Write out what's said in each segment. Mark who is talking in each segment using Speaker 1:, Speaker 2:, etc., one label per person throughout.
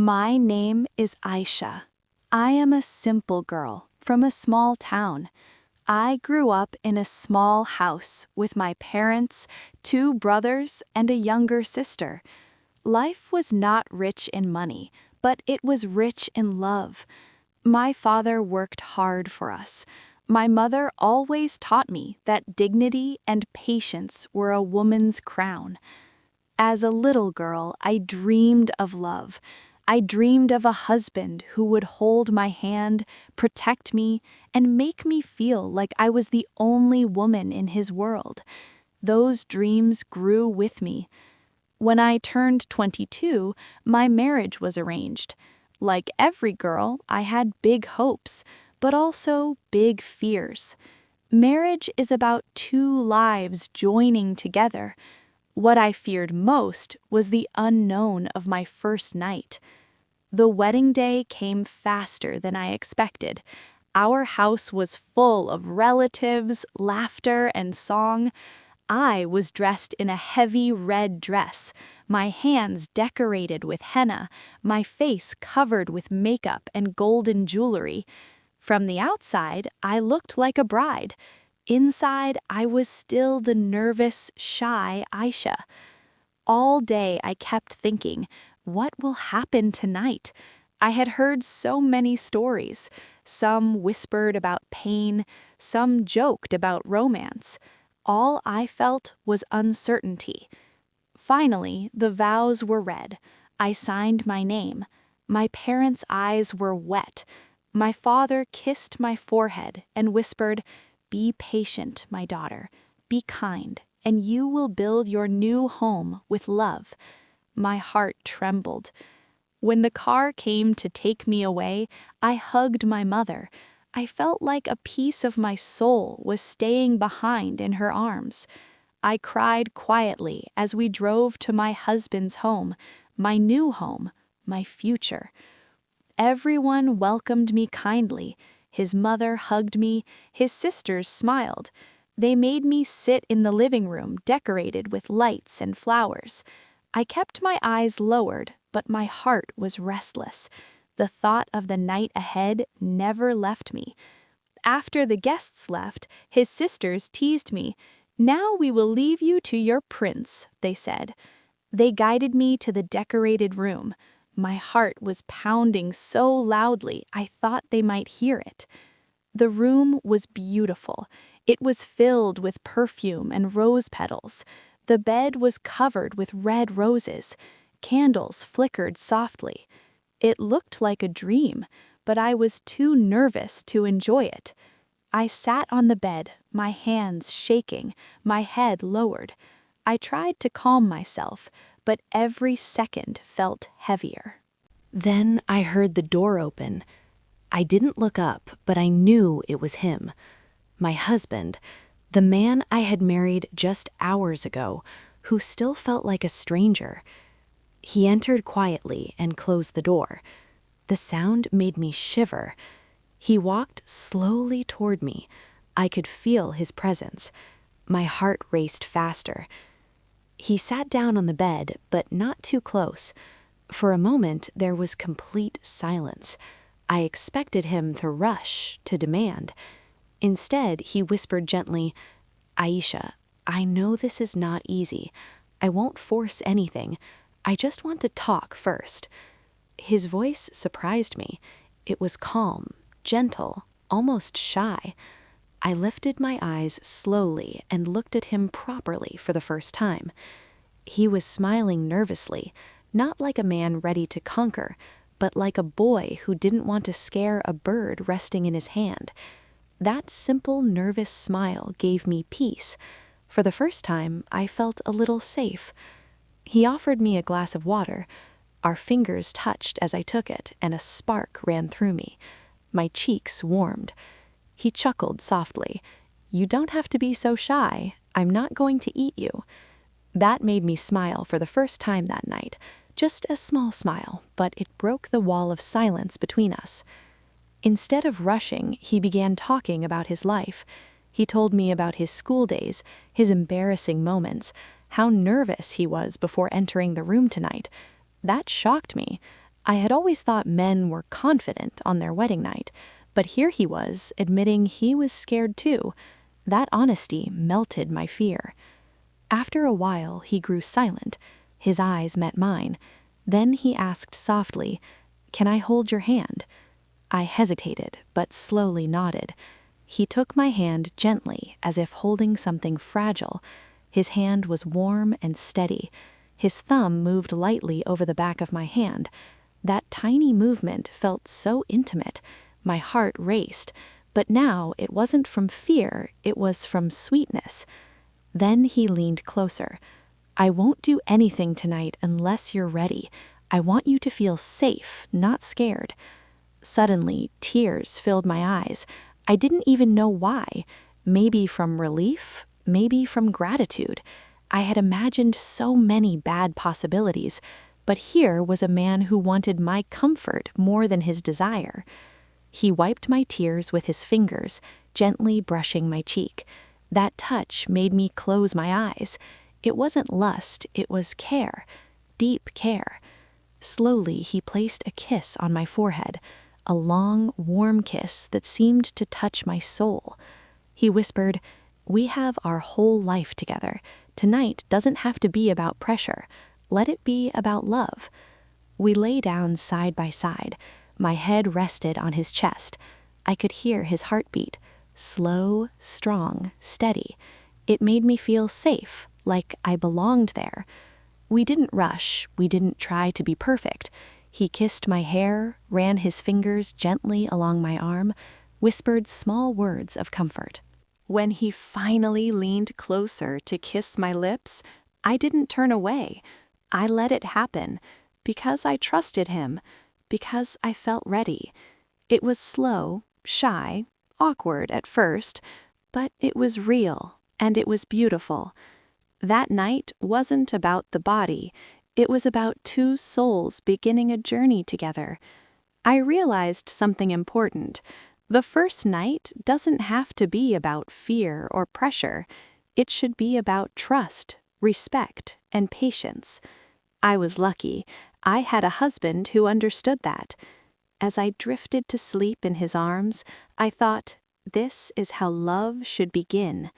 Speaker 1: My name is Aisha. I am a simple girl from a small town. I grew up in a small house with my parents, two brothers, and a younger sister. Life was not rich in money, but it was rich in love. My father worked hard for us. My mother always taught me that dignity and patience were a woman's crown. As a little girl, I dreamed of love. I dreamed of a husband who would hold my hand, protect me, and make me feel like I was the only woman in his world. Those dreams grew with me. When I turned 22, my marriage was arranged. Like every girl, I had big hopes, but also big fears. Marriage is about two lives joining together. What I feared most was the unknown of my first night. The wedding day came faster than I expected. Our house was full of relatives, laughter, and song. I was dressed in a heavy red dress, my hands decorated with henna, my face covered with makeup and golden jewelry. From the outside, I looked like a bride. Inside, I was still the nervous, shy Aisha. All day I kept thinking, what will happen tonight? I had heard so many stories. Some whispered about pain, some joked about romance. All I felt was uncertainty. Finally, the vows were read. I signed my name. My parents' eyes were wet. My father kissed my forehead and whispered, "Be patient, my daughter. Be kind, and you will build your new home with love." My heart trembled. When the car came to take me away, I hugged my mother. I felt like a piece of my soul was staying behind in her arms. I cried quietly as we drove to my husband's home, my new home, my future. Everyone welcomed me kindly. His mother hugged me, his sisters smiled. They made me sit in the living room decorated with lights and flowers. I kept my eyes lowered, but my heart was restless. The thought of the night ahead never left me. After the guests left, his sisters teased me. "Now we will leave you to your prince," they said. They guided me to the decorated room. My heart was pounding so loudly I thought they might hear it. The room was beautiful. It was filled with perfume and rose petals. The bed was covered with red roses. Candles flickered softly. It looked like a dream, but I was too nervous to enjoy it. I sat on the bed, my hands shaking, my head lowered. I tried to calm myself, but every second felt heavier. Then I heard the door open. I didn't look up, but I knew it was him. My husband, the man I had married just hours ago, who still felt like a stranger. He entered quietly and closed the door. The sound made me shiver. He walked slowly toward me. I could feel his presence. My heart raced faster. He sat down on the bed, but not too close. For a moment, there was complete silence. I expected him to rush, to demand. Instead, he whispered gently, "Aisha, I know this is not easy. I won't force anything. I just want to talk first." His voice surprised me. It was calm, gentle, almost shy. I lifted my eyes slowly and looked at him properly for the first time. He was smiling nervously, not like a man ready to conquer, but like a boy who didn't want to scare a bird resting in his hand. That simple, nervous smile gave me peace. For the first time, I felt a little safe. He offered me a glass of water. Our fingers touched as I took it, and a spark ran through me. My cheeks warmed. He chuckled softly. "You don't have to be so shy. I'm not going to eat you." That made me smile for the first time that night. Just a small smile, but it broke the wall of silence between us. Instead of rushing, he began talking about his life. He told me about his school days, his embarrassing moments, how nervous he was before entering the room tonight. That shocked me. I had always thought men were confident on their wedding night, but here he was, admitting he was scared too. That honesty melted my fear. After a while, he grew silent. His eyes met mine. Then he asked softly, "Can I hold your hand?" I hesitated, but slowly nodded. He took my hand gently, as if holding something fragile. His hand was warm and steady. His thumb moved lightly over the back of my hand. That tiny movement felt so intimate. My heart raced, but now it wasn't from fear, it was from sweetness. Then he leaned closer. "I won't do anything tonight unless you're ready. I want you to feel safe, not scared." Suddenly, tears filled my eyes. I didn't even know why. Maybe from relief, maybe from gratitude. I had imagined so many bad possibilities, but here was a man who wanted my comfort more than his desire. He wiped my tears with his fingers, gently brushing my cheek. That touch made me close my eyes. It wasn't lust, it was care, deep care. Slowly, he placed a kiss on my forehead, a long, warm kiss that seemed to touch my soul. He whispered, "We have our whole life together. Tonight doesn't have to be about pressure. Let it be about love." We lay down side by side. My head rested on his chest. I could hear his heartbeat. Slow, strong, steady. It made me feel safe, like I belonged there. We didn't rush, we didn't try to be perfect. He kissed my hair, ran his fingers gently along my arm, whispered small words of comfort. When he finally leaned closer to kiss my lips, I didn't turn away. I let it happen, because I trusted him, because I felt ready. It was slow, shy, awkward at first, but it was real, and it was beautiful. That night wasn't about the body, it was about two souls beginning a journey together. I realized something important. The first night doesn't have to be about fear or pressure. It should be about trust, respect, and patience. I was lucky. I had a husband who understood that. As I drifted to sleep in his arms, I thought, this is how love should begin.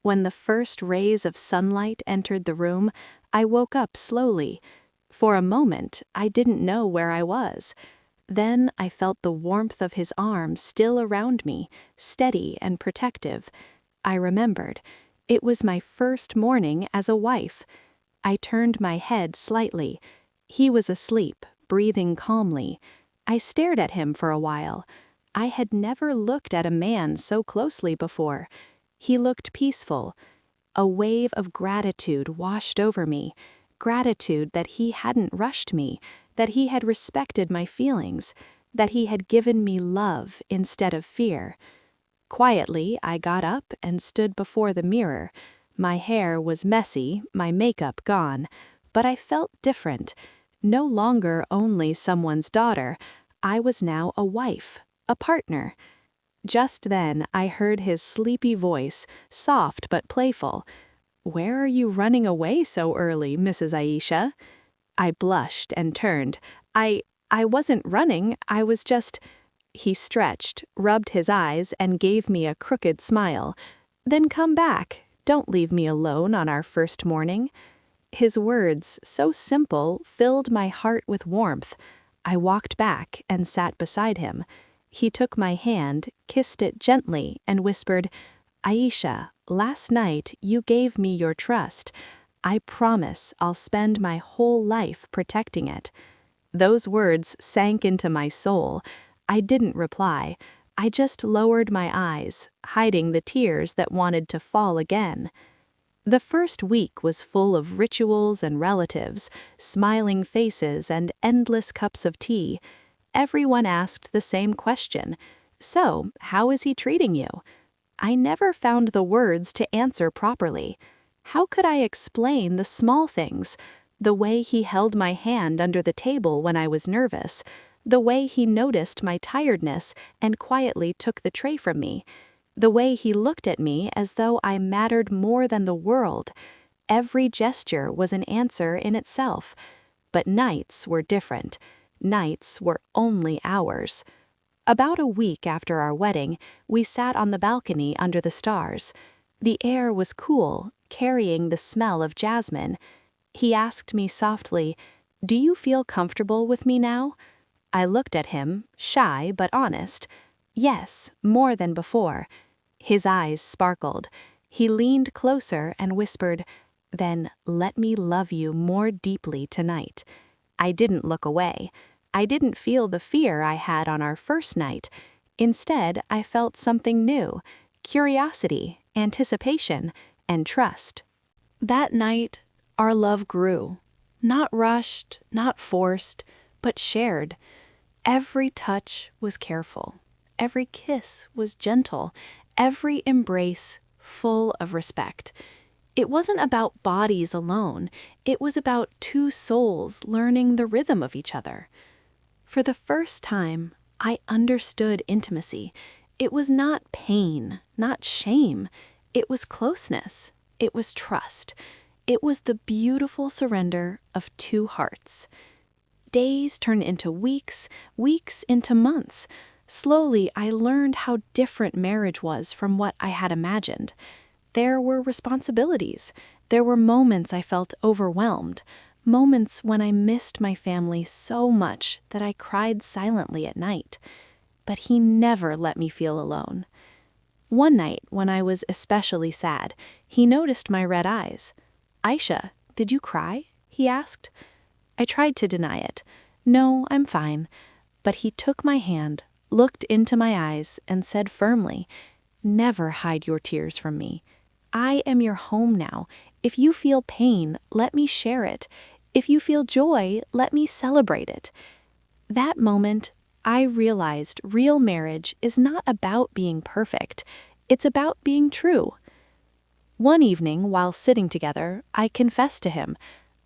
Speaker 1: When the first rays of sunlight entered the room, I woke up slowly. For a moment, I didn't know where I was. Then I felt the warmth of his arms still around me, steady and protective. I remembered. It was my first morning as a wife. I turned my head slightly. He was asleep, breathing calmly. I stared at him for a while. I had never looked at a man so closely before. He looked peaceful. A wave of gratitude washed over me, gratitude that he hadn't rushed me, that he had respected my feelings, that he had given me love instead of fear. Quietly, I got up and stood before the mirror. My hair was messy, my makeup gone, but I felt different. No longer only someone's daughter, I was now a wife, a partner. Just then, I heard his sleepy voice, soft but playful. "Where are you running away so early, Mrs. Aisha?" I blushed and turned. I wasn't running, I was just—" He stretched, rubbed his eyes, and gave me a crooked smile. "Then come back. Don't leave me alone on our first morning." His words, so simple, filled my heart with warmth. I walked back and sat beside him. He took my hand, kissed it gently, and whispered, "Aisha, last night you gave me your trust. I promise I'll spend my whole life protecting it." Those words sank into my soul. I didn't reply. I just lowered my eyes, hiding the tears that wanted to fall again. The first week was full of rituals and relatives, smiling faces and endless cups of tea. Everyone asked the same question. "So, how is he treating you?" I never found the words to answer properly. How could I explain the small things? The way he held my hand under the table when I was nervous, the way he noticed my tiredness and quietly took the tray from me, the way he looked at me as though I mattered more than the world. Every gesture was an answer in itself. But nights were different. Nights were only hours. About a week after our wedding, we sat on the balcony under the stars. The air was cool, carrying the smell of jasmine. He asked me softly, "Do you feel comfortable with me now?" I looked at him, shy but honest. Yes, more than before. His eyes sparkled. He leaned closer and whispered, "Then let me love you more deeply tonight." I didn't look away. I didn't feel the fear I had on our first night. Instead, I felt something new: curiosity, anticipation, and trust. That night, our love grew. Not rushed, not forced, but shared. Every touch was careful. Every kiss was gentle. Every embrace full of respect. It wasn't about bodies alone. It was about two souls learning the rhythm of each other. For the first time, I understood intimacy. It was not pain, not shame. It was closeness. It was trust. It was the beautiful surrender of two hearts. Days turned into weeks, weeks into months. Slowly, I learned how different marriage was from what I had imagined. There were responsibilities. There were moments I felt overwhelmed. Moments when I missed my family so much that I cried silently at night. But he never let me feel alone. One night, when I was especially sad, he noticed my red eyes. "Aisha, did you cry?" he asked. I tried to deny it. "No, I'm fine." But he took my hand, looked into my eyes, and said firmly, "Never hide your tears from me. I am your home now. If you feel pain, let me share it. If you feel joy, let me celebrate it." That moment, I realized real marriage is not about being perfect. It's about being true. One evening, while sitting together, I confessed to him,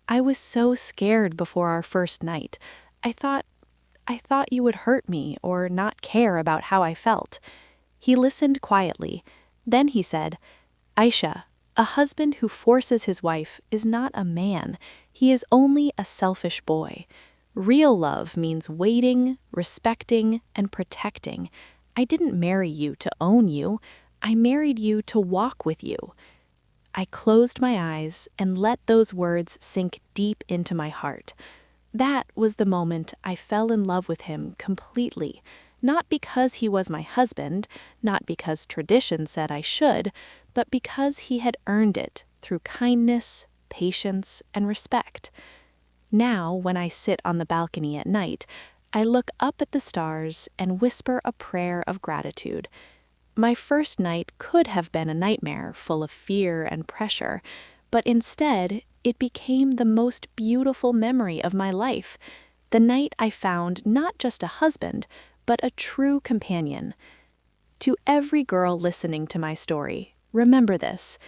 Speaker 1: "I was so scared before our first night. I thought you would hurt me or not care about how I felt." He listened quietly. Then he said, "Aisha, a husband who forces his wife is not a man. He is only a selfish boy. Real love means waiting, respecting, and protecting. I didn't marry you to own you. I married you to walk with you." I closed my eyes and let those words sink deep into my heart. That was the moment I fell in love with him completely, not because he was my husband, not because tradition said I should, but because he had earned it through kindness, patience, and respect. Now, when I sit on the balcony at night, I look up at the stars and whisper a prayer of gratitude. My first night could have been a nightmare full of fear and pressure, but instead, it became the most beautiful memory of my life. The night I found not just a husband, but a true companion. To every girl listening to my story, remember this: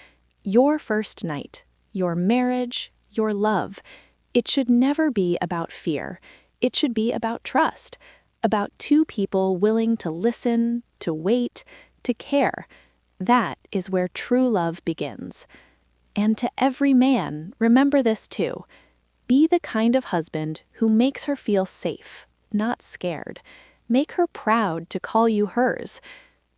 Speaker 1: your first night, your marriage, your love, it should never be about fear. It should be about trust, about two people willing to listen, to wait, to care. That is where true love begins. And to every man, remember this too: be the kind of husband who makes her feel safe, not scared. Make her proud to call you hers.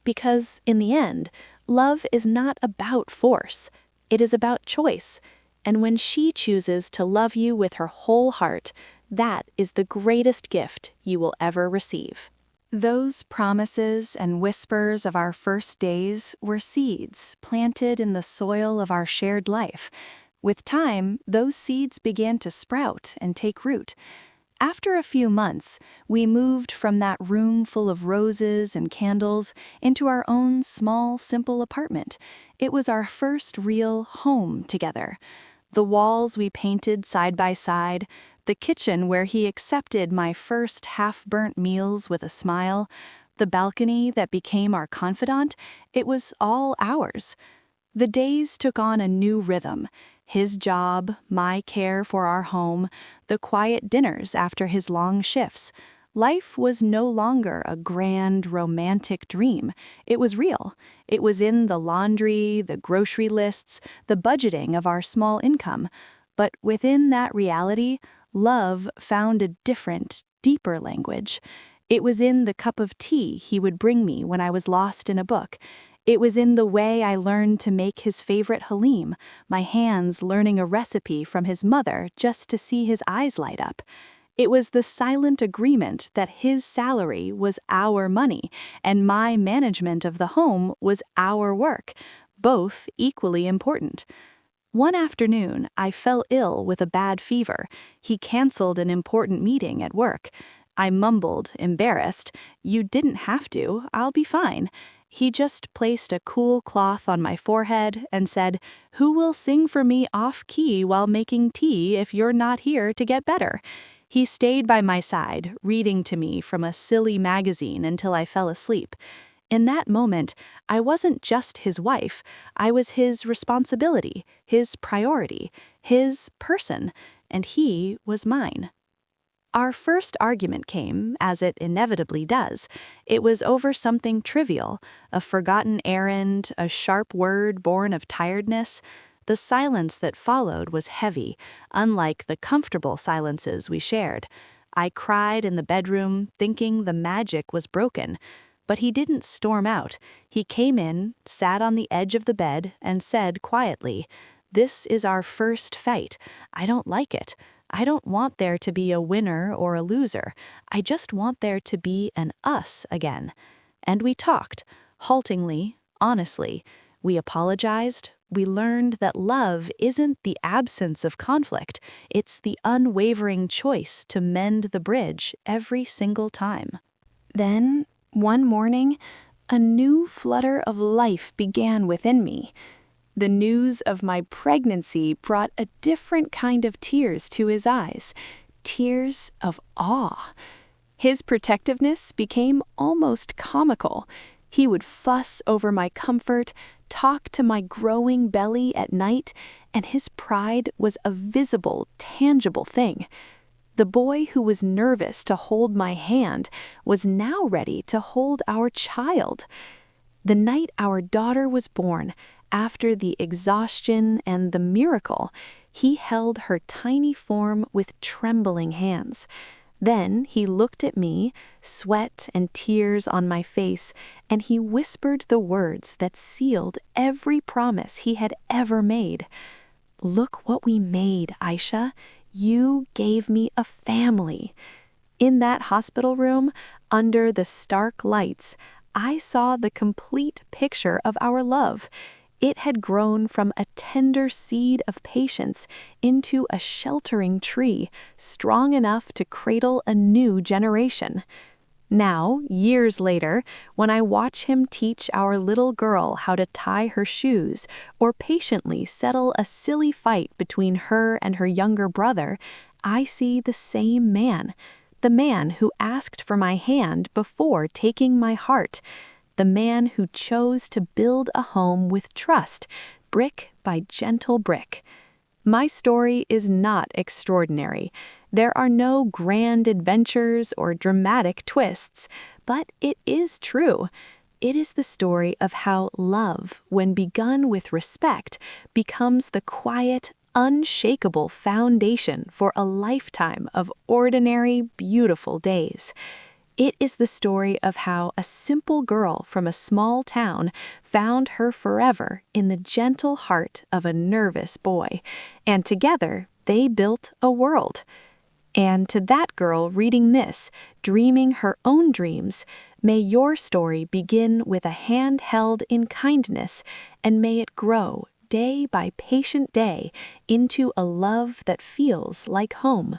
Speaker 1: Because, in the end, love is not about force. It is about choice. And when she chooses to love you with her whole heart, that is the greatest gift you will ever receive. Those promises and whispers of our first days were seeds planted in the soil of our shared life. With time, those seeds began to sprout and take root. After a few months, we moved from that room full of roses and candles into our own small, simple apartment. It was our first real home together. The walls we painted side by side, the kitchen where he accepted my first half-burnt meals with a smile, the balcony that became our confidant, it was all ours. The days took on a new rhythm: his job, my care for our home, the quiet dinners after his long shifts. Life was no longer a grand, romantic dream. It was real. It was in the laundry, the grocery lists, the budgeting of our small income. But within that reality, love found a different, deeper language. It was in the cup of tea he would bring me when I was lost in a book. It was in the way I learned to make his favorite halim, my hands learning a recipe from his mother just to see his eyes light up. It was the silent agreement that his salary was our money and my management of the home was our work, both equally important. One afternoon, I fell ill with a bad fever. He canceled an important meeting at work. I mumbled, embarrassed, "You didn't have to, I'll be fine." He just placed a cool cloth on my forehead and said, "Who will sing for me off-key while making tea if you're not here to get better?" He stayed by my side, reading to me from a silly magazine until I fell asleep. In that moment, I wasn't just his wife, I was his responsibility, his priority, his person, and he was mine. Our first argument came, as it inevitably does. It was over something trivial, a forgotten errand, a sharp word born of tiredness. The silence that followed was heavy, unlike the comfortable silences we shared. I cried in the bedroom, thinking the magic was broken. But he didn't storm out. He came in, sat on the edge of the bed, and said quietly, "This is our first fight. I don't like it. I don't want there to be a winner or a loser. I just want there to be an us again." And we talked, haltingly, honestly. We apologized. We learned that love isn't the absence of conflict. It's the unwavering choice to mend the bridge every single time. Then, one morning, a new flutter of life began within me. The news of my pregnancy brought a different kind of tears to his eyes, tears of awe. His protectiveness became almost comical. He would fuss over my comfort, talk to my growing belly at night, and his pride was a visible, tangible thing. The boy who was nervous to hold my hand was now ready to hold our child. The night our daughter was born, after the exhaustion and the miracle, he held her tiny form with trembling hands. Then he looked at me, sweat and tears on my face, and he whispered the words that sealed every promise he had ever made. "Look what we made, Aisha. You gave me a family." In that hospital room, under the stark lights, I saw the complete picture of our love. It had grown from a tender seed of patience into a sheltering tree, strong enough to cradle a new generation. Now, years later, when I watch him teach our little girl how to tie her shoes or patiently settle a silly fight between her and her younger brother, I see the same man, the man who asked for my hand before taking my heart, the man who chose to build a home with trust, brick by gentle brick. My story is not extraordinary. There are no grand adventures or dramatic twists, but it is true. It is the story of how love, when begun with respect, becomes the quiet, unshakable foundation for a lifetime of ordinary, beautiful days. It is the story of how a simple girl from a small town found her forever in the gentle heart of a nervous boy, and together they built a world. And to that girl reading this, dreaming her own dreams, may your story begin with a hand held in kindness, and may it grow day by patient day into a love that feels like home.